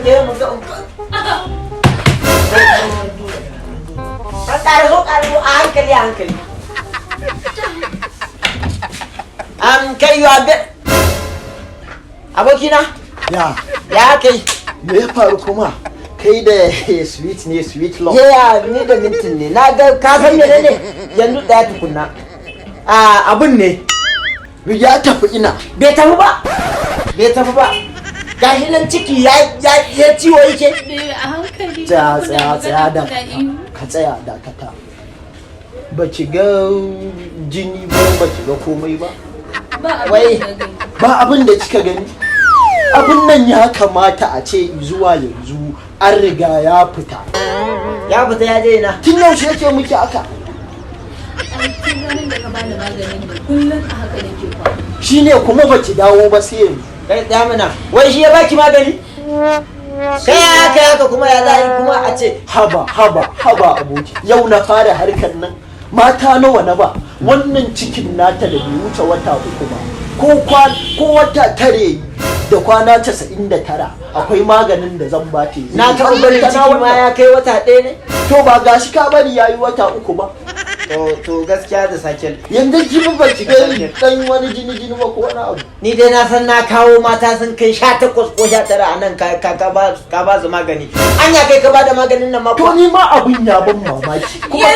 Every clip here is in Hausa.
je mu ga ƙara zo a hankali kai yiwa abokina ya kai me ya faru kuma kai da sweet love ya ni da mintin ne na ga ka san menene yanzu da tukunna abun ne ya tafi ina bai tafi ba gashi nan ciki ya ciwo yake a hankali tsaya da ka tsaya dakata ba ki ga jini ba ki ga komai ba wai ba abin da kika gani abin nan ya kamata a ce zuwa yanzu an riga ya fita ya je ina tun yaushe yake miki aka tun ranar da ka bani maganin da kullum a haka nake kwa shine kuma ba ki dawo ba sai yanzu kai damina wai shi ya baki magani kai haka kuma ya zai kuma a ce haba aboki yau na fara harkar nan mata nawa na ba wannan cikin nata da bai wuce wata uku ba ko wata tare da kwana 99 akwai maganin da zan ba ta na tabbatar ciki ma ya kai wata ɗaya ne to ba gashi ka bari yayi wata uku ba to gaskiya da sakel yanzu jini ba ki ga dan wani jini ba ko wani abu ni dai na san na kawo mata sun kai 18 ko 19 a nan ka ba su magani anya kai ka ba da maganin nan ma to ni ma abun ya ban mamaki kuma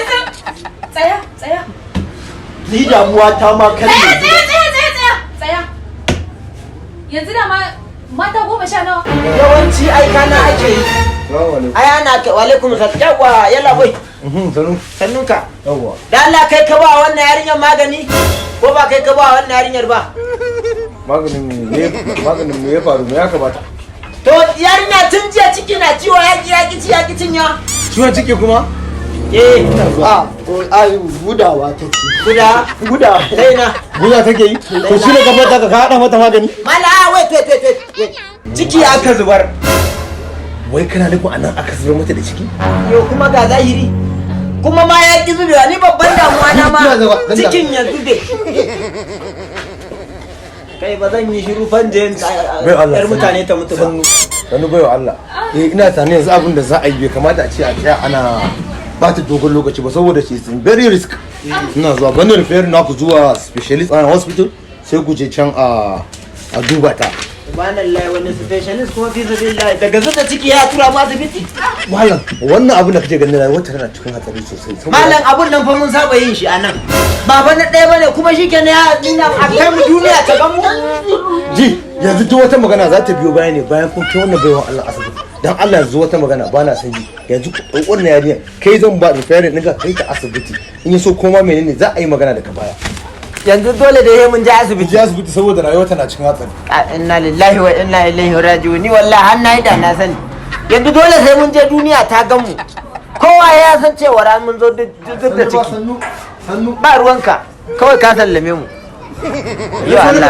tsaya ni damuwa ta ma kan tsaya yanzu da mata 10 nawa yawanci aikana ake yi ai ana ka alaikum salam yalla boy sannunka yawa da Allah kai ka ba wannan yarinyar magani ko ba kai ka ba wannan yarinyar ba maganin me ya faru me ya kamata to yarinya tun jiya ciki na ciwo ya ki cinya ciwon ciki kuma gudawa take guda sai na guda take yi to shi ne gaba ka hada mata magani mala wait ciki aka zubar wai kana nufin anan aka zubar mata da ciki yo kuma ga zahiri kuma ma ya ki zubewa ni babban damuwa na ma cikin ya zube kai ba zan yi shiru fanje yar mutane ta mutu ba sanu bai wa Allah ina tane yanzu abin da za a yi bai kamata a ce a tsaya ana ba ta dogon lokaci ba saboda shi sun very risk ina zuwa ganin refer na ku zuwa specialist hospital sai ku je can a duba ta subhanallahi wani specialist kuma fi sabilillah daga zuta ciki ya tura ma asibiti malam wannan abin da kake ganin rayuwar tana cikin hatsari sosai malam abun nan fa mun saba yin shi anan baba na ɗaya bane kuma shikenan ya nuna a kai mu duniya ta gan mu ji yanzu duk wata magana za ta biyo baya ne bayan kun kai wannan baiwan Allah asibiti dan Allah yanzu wata magana ba na san ji yanzu wannan yarinya kai zan ba referral ɗinka kai ta asibiti in yaso koma menene za a yi magana da ka baya yanzu dole da mun je asibiti saboda rayuwa tana cikin hatsari inna lillahi wa inna ilaihi raji'un ni wallahi har na yi da na sani yanzu dole sai mun je duniya ta gan mu kowa ya san cewa ran mun zo duk da ciki ba ruwanka kawai ka sallame mu yi Allah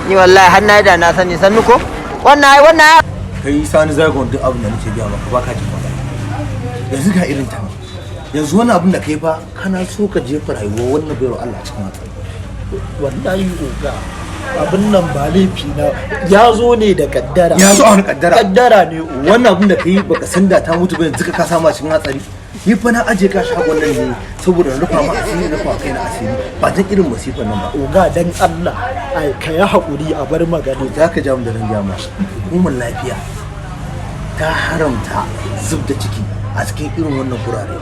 ni wallahi har na yi da na sani sannu ko wannan kai sani zagon duk abin da nake gaya maka baka jin magana yanzu ga irin ta yanzu wani abin da kai fa kana so ka jefa rayuwa wannan baiwa Allah cikin hatsari wallahi oga abin nan ba laifi na ya zo ne da kaddara ya zo a wani kaddara ne wannan abin da kai baka san da ta mutu ba yanzu ka sama cikin hatsari ni fa na aje ka shagon nan ne saboda rufa ma asiri rufa kai na asiri ba dan irin masifar nan ba oga dan Allah ai ka yi hakuri a bar magana za ka ja mu da nan jama hukumar lafiya ta haramta zub da ciki a cikin irin wannan gurare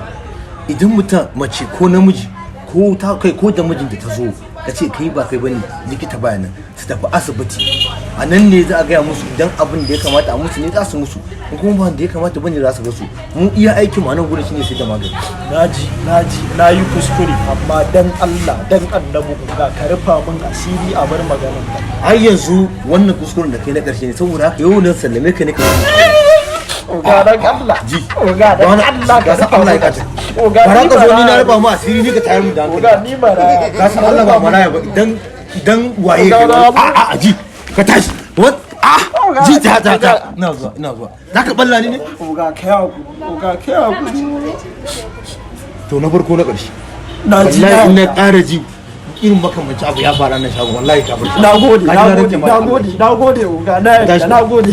idan mutum mace ko namiji ko ta kai ko da mijin da ta zo ka ce kai ba kai bane likita baya nan su tafi asibiti a nan ne za a gaya musu idan abin da ya kamata a musu ne za su musu in kuma ba da ya kamata bane za su ga su mu iya aikin mu a nan gurin shine sai da magani na yi kuskure amma dan Allah dan annabi ga ka rufa min asiri a bar maganar ka har yanzu wannan kuskuren da kai na karshe ne saboda haka yau ne sallame ka ne ka oga dan Allah ji oga dan Allah ka san Allah ya kace oga bara ka zo ni na rufa mu asiri ne ka tayar mu da hankali oga ni mara ka san Allah ba maraya ba idan waye ka a ji ka tashi what ji ta ina zuwa zaka balla ni ne oga kai to na farko na ƙarshe na ji wallahi ina ƙara ji irin makamanci abu ya fara na shagon wallahi ka bar nagode uga nagode